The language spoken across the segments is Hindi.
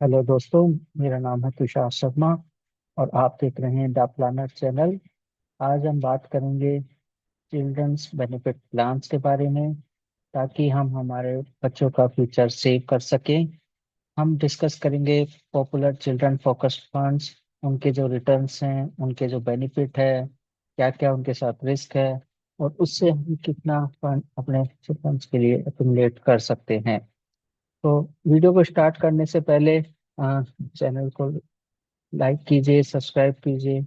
हेलो दोस्तों। मेरा नाम है तुषार शर्मा और आप देख रहे हैं द प्लानर चैनल। आज हम बात करेंगे चिल्ड्रंस बेनिफिट प्लान्स के बारे में, ताकि हम हमारे बच्चों का फ्यूचर सेव कर सकें। हम डिस्कस करेंगे पॉपुलर चिल्ड्रन फोकस्ड फंड्स, उनके जो रिटर्न्स हैं, उनके जो बेनिफिट है, क्या क्या उनके साथ रिस्क है, और उससे हम कितना फंड अपने चिल्ड्रंस के लिए एक्युमुलेट कर सकते हैं। तो वीडियो को स्टार्ट करने से पहले चैनल को लाइक कीजिए, सब्सक्राइब कीजिए,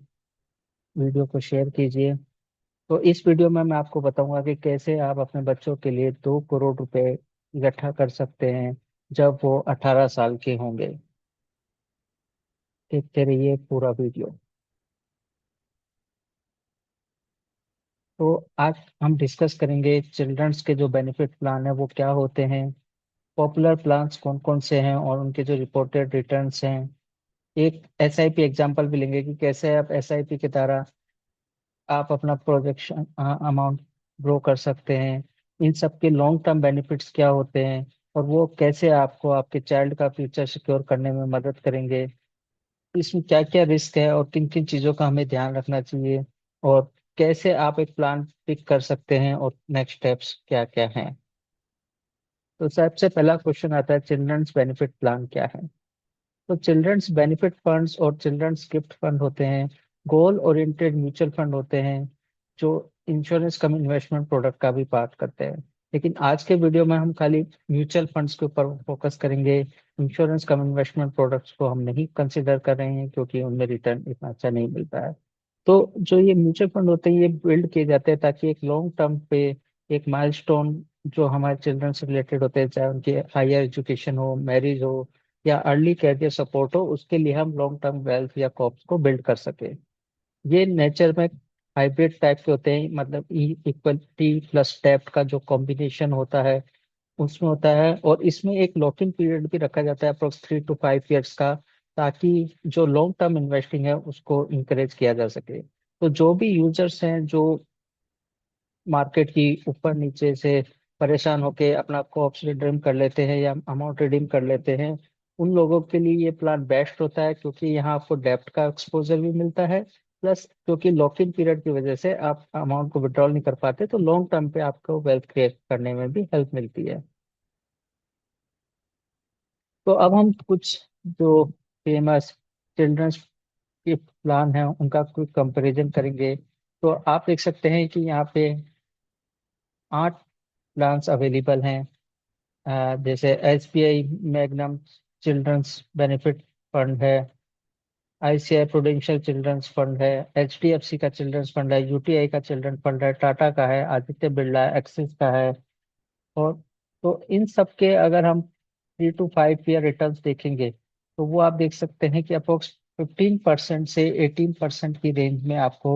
वीडियो को शेयर कीजिए। तो इस वीडियो में मैं आपको बताऊंगा कि कैसे आप अपने बच्चों के लिए 2 करोड़ रुपए इकट्ठा कर सकते हैं जब वो 18 साल के होंगे। देखते रहिए पूरा वीडियो। तो आज हम डिस्कस करेंगे चिल्ड्रंस के जो बेनिफिट प्लान है वो क्या होते हैं, पॉपुलर प्लान्स कौन कौन से हैं और उनके जो रिपोर्टेड रिटर्न्स हैं। एक एसआईपी एग्जांपल भी लेंगे कि कैसे आप एसआईपी की तरह आप अपना प्रोजेक्शन अमाउंट ग्रो कर सकते हैं। इन सब के लॉन्ग टर्म बेनिफिट्स क्या होते हैं और वो कैसे आपको आपके चाइल्ड का फ्यूचर सिक्योर करने में मदद करेंगे। इसमें क्या क्या रिस्क है और किन किन चीज़ों का हमें ध्यान रखना चाहिए, और कैसे आप एक प्लान पिक कर सकते हैं और नेक्स्ट स्टेप्स क्या क्या हैं। तो सबसे पहला क्वेश्चन आता है, चिल्ड्रंस बेनिफिट प्लान क्या है। तो चिल्ड्रंस बेनिफिट फंड्स और चिल्ड्रंस गिफ्ट फंड होते हैं, गोल ओरिएंटेड म्यूचुअल फंड होते हैं, जो इंश्योरेंस कम इन्वेस्टमेंट प्रोडक्ट का भी पार्ट करते हैं। लेकिन आज के वीडियो में हम खाली म्यूचुअल फंड्स के ऊपर फोकस करेंगे। इंश्योरेंस कम इन्वेस्टमेंट प्रोडक्ट्स को हम नहीं कंसिडर कर रहे हैं क्योंकि उनमें रिटर्न इतना अच्छा नहीं मिलता है। तो जो ये म्यूचुअल फंड होते हैं ये बिल्ड किए जाते हैं ताकि एक लॉन्ग टर्म पे एक माइलस्टोन जो हमारे चिल्ड्रन से रिलेटेड होते हैं, चाहे उनकी हायर एजुकेशन हो, मैरिज हो या अर्ली कैरियर सपोर्ट हो, उसके लिए हम लॉन्ग टर्म वेल्थ या कॉप्स को बिल्ड कर सके। ये नेचर में हाइब्रिड टाइप के होते हैं, मतलब ई इक्वल टी प्लस डेप्ट का जो कॉम्बिनेशन होता है उसमें होता है, और इसमें एक लॉकिंग पीरियड भी रखा जाता है अप्रोक्स 3 to 5 years का, ताकि जो लॉन्ग टर्म इन्वेस्टिंग है उसको इंकरेज किया जा सके। तो जो भी यूजर्स हैं जो मार्केट की ऊपर नीचे से परेशान होके अपना कॉप्स रिडीम कर लेते हैं या अमाउंट रिडीम कर लेते हैं, उन लोगों के लिए ये प्लान बेस्ट होता है, क्योंकि यहाँ आपको डेप्ट का एक्सपोजर भी मिलता है, प्लस क्योंकि लॉकिंग पीरियड की वजह से आप अमाउंट को विड्रॉल नहीं कर पाते, तो लॉन्ग टर्म पे आपको वेल्थ क्रिएट करने में भी हेल्प मिलती है। तो अब हम कुछ जो फेमस चिल्ड्रंस के प्लान है उनका कुछ कंपैरिजन करेंगे। तो आप देख सकते हैं कि यहाँ पे 8 प्लान्स अवेलेबल हैं। जैसे SBI Magnum children's benefit fund है, आईसीआई प्रुडेंशियल चिल्ड्रंस फंड है, एचडीएफसी का चिल्ड्रंस फंड है, यूटीआई का चिल्ड्रन फंड है, टाटा का है, आदित्य बिरला है, एक्सिस का है। और तो इन सब के अगर हम 3 to 5 year रिटर्न्स देखेंगे तो वो आप देख सकते हैं कि अप्रोक्स 15% से 18% की रेंज में आपको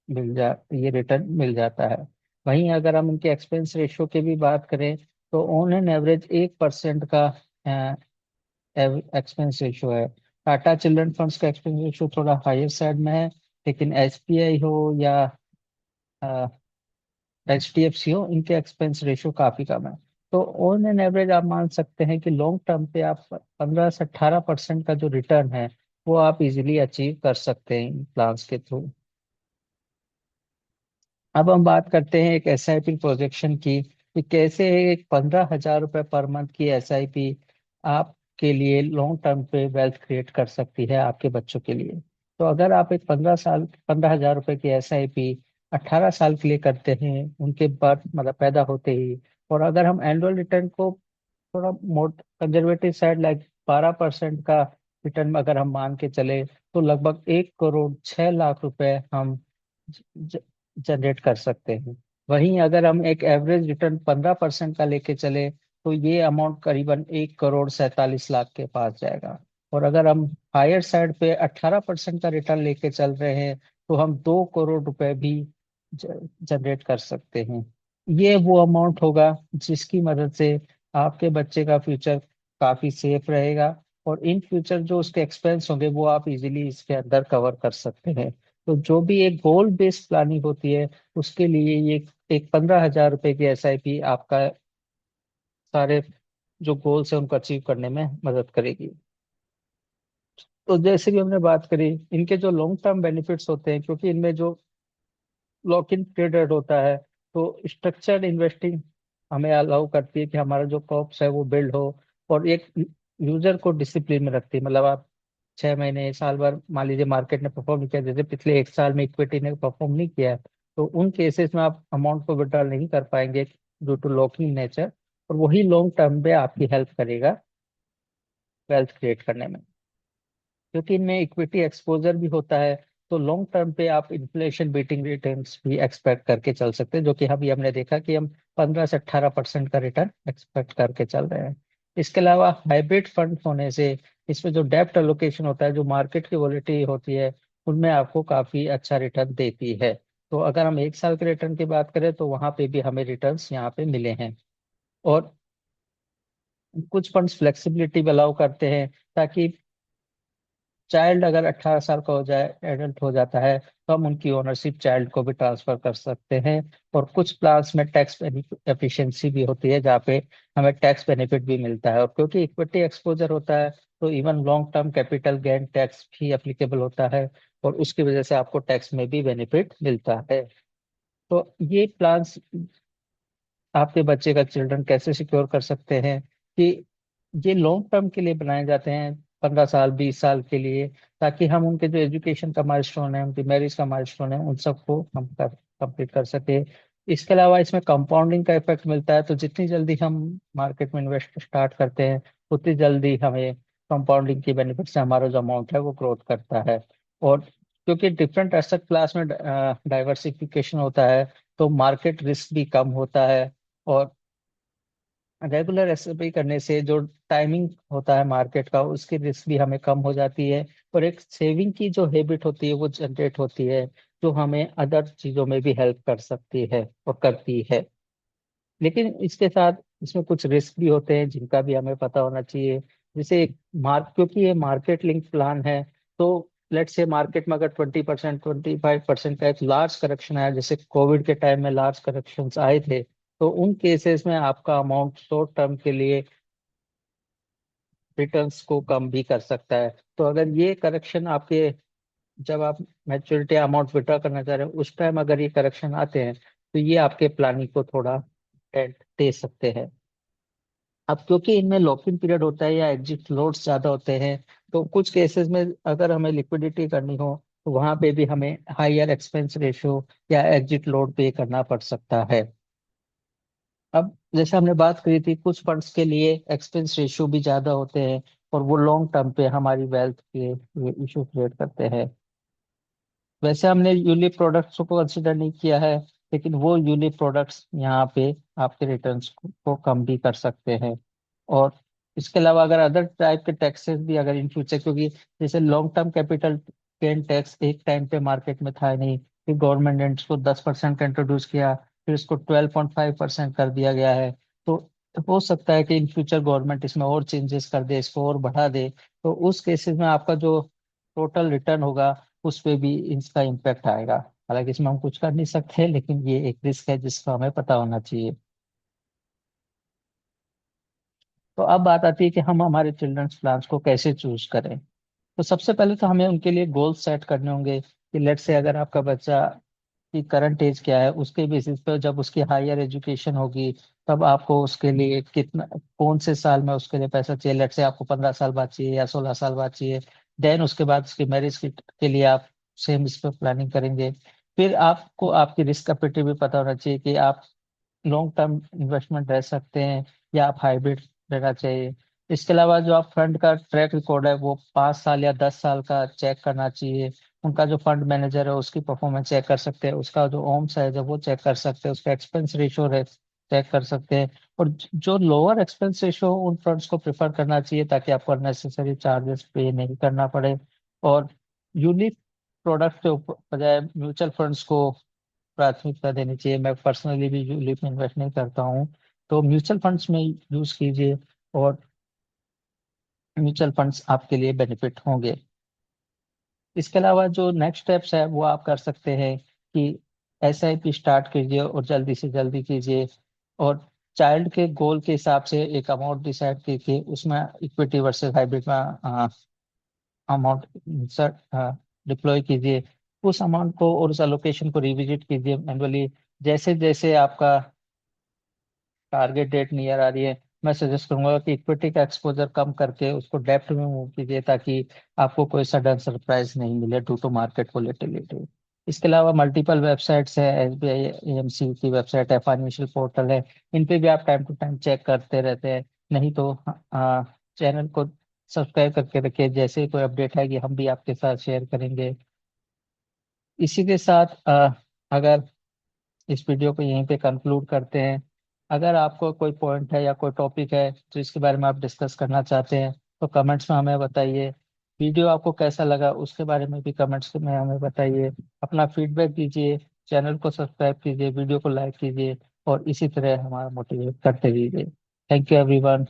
ये रिटर्न मिल जाता है। वहीं अगर हम इनके एक्सपेंस रेशियो की भी बात करें तो ऑन एन एवरेज 1% का एक्सपेंस रेशियो है। टाटा चिल्ड्रन फंड्स का एक्सपेंस रेशियो थोड़ा हायर साइड में है, लेकिन एसबीआई हो या एचडीएफसी हो, इनके एक्सपेंस रेशियो काफी कम है। तो ऑन एन एवरेज आप मान सकते हैं कि लॉन्ग टर्म पे आप 15 से 18% का जो रिटर्न है वो आप इजीली अचीव कर सकते हैं इन प्लान्स के थ्रू। अब हम बात करते हैं एक एसआईपी प्रोजेक्शन की, कि कैसे एक 15,000 रुपये पर मंथ की एसआईपी आपके लिए लॉन्ग टर्म पे वेल्थ क्रिएट कर सकती है आपके बच्चों के लिए। तो अगर आप एक 15,000 रुपये की एसआईपी 18 साल के लिए करते हैं, उनके बर्थ मतलब पैदा होते ही, और अगर हम एनुअल रिटर्न को थोड़ा मोट कंजर्वेटिव साइड लाइक 12% का रिटर्न अगर हम मान के चले, तो लगभग 1,06,00,000 रुपए हम जनरेट कर सकते हैं। वहीं अगर हम एक एवरेज रिटर्न 15% का लेके चले तो ये अमाउंट करीबन 1,47,00,000 के पास जाएगा। और अगर हम हायर साइड पे 18% का रिटर्न लेके चल रहे हैं तो हम 2 करोड़ रुपए भी जनरेट कर सकते हैं। ये वो अमाउंट होगा जिसकी मदद से आपके बच्चे का फ्यूचर काफी सेफ रहेगा, और इन फ्यूचर जो उसके एक्सपेंस होंगे वो आप इजीली इसके अंदर कवर कर सकते हैं। तो जो भी एक गोल बेस्ड प्लानिंग होती है उसके लिए ये एक 15,000 रुपए की एसआईपी आपका सारे जो गोल्स है उनको अचीव करने में मदद करेगी। तो जैसे कि हमने बात करी, इनके जो लॉन्ग टर्म बेनिफिट्स होते हैं, क्योंकि इनमें जो लॉक इन पीरियड होता है, तो स्ट्रक्चर्ड इन्वेस्टिंग हमें अलाउ करती है कि हमारा जो कॉप्स है वो बिल्ड हो, और एक यूजर को डिसिप्लिन में रखती है। मतलब आप 6 महीने साल भर मान लीजिए मार्केट ने परफॉर्म नहीं किया, जैसे पिछले 1 साल में इक्विटी ने परफॉर्म नहीं किया है, तो उन केसेस में आप अमाउंट को विड्रॉ नहीं कर पाएंगे ड्यू टू लॉकिंग नेचर। और वही लॉन्ग टर्म पे आपकी हेल्प करेगा वेल्थ क्रिएट करने में, क्योंकि इनमें इक्विटी एक्सपोजर भी होता है। तो लॉन्ग टर्म पे आप इन्फ्लेशन बीटिंग रिटर्न्स भी एक्सपेक्ट करके चल सकते हैं, जो कि अभी हमने देखा कि हम 15 से 18% का रिटर्न एक्सपेक्ट करके चल रहे हैं। इसके अलावा हाइब्रिड फंड होने से इसमें जो डेप्ट एलोकेशन होता है, जो मार्केट की वॉलिटी होती है, उनमें आपको काफी अच्छा रिटर्न देती है। तो अगर हम 1 साल के रिटर्न की बात करें तो वहां पे भी हमें रिटर्न्स यहाँ पे मिले हैं। और कुछ फंड्स फ्लेक्सिबिलिटी भी अलाउ करते हैं, ताकि चाइल्ड अगर 18 साल का हो जाए, एडल्ट हो जाता है, तो हम उनकी ओनरशिप चाइल्ड को भी ट्रांसफर कर सकते हैं। और कुछ प्लान्स में टैक्स एफिशिएंसी भी होती है, जहाँ पे हमें टैक्स बेनिफिट भी मिलता है। और क्योंकि इक्विटी एक्सपोजर होता है, तो even long term capital gain tax भी एप्लीकेबल होता है, और उसकी वजह से आपको टैक्स में भी बेनिफिट मिलता है। तो ये प्लान्स आपके बच्चे का चिल्ड्रन कैसे सिक्योर कर सकते हैं कि ये लॉन्ग टर्म के लिए बनाए जाते हैं, 15 साल 20 साल के लिए, ताकि हम उनके जो एजुकेशन का माइलस्टोन है, उनकी मैरिज का माइलस्टोन है, उन सबको हम कंप्लीट कर सके। इसके अलावा इसमें कंपाउंडिंग का इफेक्ट मिलता है, तो जितनी जल्दी हम मार्केट में इन्वेस्ट स्टार्ट करते हैं, उतनी जल्दी हमें कंपाउंडिंग की बेनिफिट से हमारा जो अमाउंट है वो ग्रोथ करता है। और क्योंकि डिफरेंट एसेट क्लास में डाइवर्सिफिकेशन होता है, तो मार्केट रिस्क भी कम होता है। और रेगुलर एसआईपी करने से जो टाइमिंग होता है मार्केट का, उसकी रिस्क भी हमें कम हो जाती है। और एक सेविंग की जो हैबिट होती है वो जनरेट होती है, जो हमें अदर चीजों में भी हेल्प कर सकती है और करती है। लेकिन इसके साथ इसमें कुछ रिस्क भी होते हैं, जिनका भी हमें पता होना चाहिए। जैसे मार्क क्योंकि ये मार्केट लिंक प्लान है, तो लेट्स से मार्केट में अगर 20% 25% का एक लार्ज करेक्शन आया, जैसे कोविड के टाइम में लार्ज करेक्शंस आए थे, तो उन केसेस में आपका अमाउंट शॉर्ट टर्म के लिए रिटर्न्स को कम भी कर सकता है। तो अगर ये करेक्शन आपके, जब आप मैच्योरिटी अमाउंट विड्रॉ करना चाह रहे हो उस टाइम अगर ये करेक्शन आते हैं, तो ये आपके प्लानिंग को थोड़ा डेंट दे सकते हैं। अब क्योंकि इनमें लॉक इन पीरियड होता है या एग्जिट लोड्स ज्यादा होते हैं, तो कुछ केसेस में अगर हमें लिक्विडिटी करनी हो, तो वहां पे भी हमें हायर एक्सपेंस रेशियो या एग्जिट लोड पे करना पड़ सकता है। अब जैसे हमने बात करी थी, कुछ फंड्स के लिए एक्सपेंस रेशियो भी ज्यादा होते हैं, और वो लॉन्ग टर्म पे हमारी वेल्थ के इशू क्रिएट करते हैं। वैसे हमने यूलिप प्रोडक्ट्स को कंसिडर नहीं किया है, लेकिन वो यूलिप प्रोडक्ट्स यहाँ पे आपके रिटर्न्स को कम भी कर सकते हैं। और इसके अलावा अगर अदर टाइप के टैक्सेस भी अगर इन फ्यूचर, क्योंकि जैसे long term capital gain tax एक टाइम पे मार्केट में था नहीं, फिर गवर्नमेंट ने इसको 10% का इंट्रोड्यूस किया, फिर इसको 12.5% कर दिया गया है। तो हो सकता है कि इन फ्यूचर गवर्नमेंट इसमें और चेंजेस कर दे, इसको और बढ़ा दे, तो उस केसेस में आपका जो टोटल रिटर्न होगा उस पे भी इसका इम्पेक्ट आएगा। हालांकि इसमें हम कुछ कर नहीं सकते, लेकिन ये एक रिस्क है जिसका हमें पता होना चाहिए। तो अब बात आती है कि हम हमारे चिल्ड्रंस प्लान्स को कैसे चूज करें। तो सबसे पहले तो हमें उनके लिए गोल सेट करने होंगे, कि लेट से अगर आपका बच्चा की करंट एज क्या है, उसके बेसिस पे जब उसकी हायर एजुकेशन होगी, तब आपको उसके लिए कितना, कौन से साल में उसके लिए पैसा चाहिए। लेट से आपको 15 साल बाद चाहिए या 16 साल बाद चाहिए, देन उसके बाद उसकी मैरिज के लिए आप सेम इस पर प्लानिंग करेंगे। फिर आपको आपकी रिस्क कैपिटल भी पता होना चाहिए कि आप लॉन्ग टर्म इन्वेस्टमेंट रह सकते हैं या आप हाइब्रिड रहना चाहिए। इसके अलावा जो आप फंड का ट्रैक रिकॉर्ड है वो 5 साल या 10 साल का चेक करना चाहिए। उनका जो फंड मैनेजर है उसकी परफॉर्मेंस चेक कर सकते हैं, उसका जो ओम्स है जब वो चेक कर सकते हैं, उसका एक्सपेंस रेशियो चेक कर सकते हैं। और जो लोअर एक्सपेंस रेशियो उन फंड्स को प्रेफर करना चाहिए, ताकि आपको अननेसेसरी चार्जेस पे नहीं करना पड़े। और यूनिट प्रोडक्ट के बजाय म्यूचुअल फंड्स को प्राथमिकता देनी चाहिए। मैं पर्सनली भी यूलिप में इन्वेस्ट नहीं करता हूँ, तो म्यूचुअल फंड्स में यूज कीजिए, और म्यूचुअल फंड्स आपके लिए बेनिफिट होंगे। इसके अलावा जो नेक्स्ट स्टेप्स है वो आप कर सकते हैं कि एसआईपी स्टार्ट कीजिए और जल्दी से जल्दी कीजिए। और चाइल्ड के गोल के हिसाब से एक अमाउंट डिसाइड कीजिए, उसमें इक्विटी वर्सेस हाइब्रिड में अमाउंट डिप्लॉय कीजिए, उस अमाउंट को और उस एलोकेशन को रिविजिट कीजिए मैनुअली। जैसे जैसे आपका टारगेट डेट नियर आ रही है, मैं सजेस्ट करूंगा कि इक्विटी का एक्सपोजर कम करके उसको डेप्थ में मूव कीजिए, ताकि आपको कोई सडन सरप्राइज नहीं मिले ड्यू टू मार्केट वोलेटिलिटी। इसके अलावा मल्टीपल वेबसाइट्स है, एसबीआई एएमसी की वेबसाइट है, फाइनेंशियल पोर्टल है, इन पे भी आप टाइम टू टाइम चेक करते रहते हैं। नहीं तो चैनल को सब्सक्राइब करके रखिए, जैसे ही कोई अपडेट आएगी हम भी आपके साथ शेयर करेंगे। इसी के साथ अगर इस वीडियो को यहीं पे कंक्लूड करते हैं। अगर आपको कोई पॉइंट है या कोई टॉपिक है तो इसके बारे में आप डिस्कस करना चाहते हैं तो कमेंट्स में हमें बताइए। वीडियो आपको कैसा लगा उसके बारे में भी कमेंट्स में हमें बताइए। अपना फीडबैक दीजिए, चैनल को सब्सक्राइब कीजिए, वीडियो को लाइक कीजिए और इसी तरह हमारा मोटिवेट करते रहिए। Thank you everyone.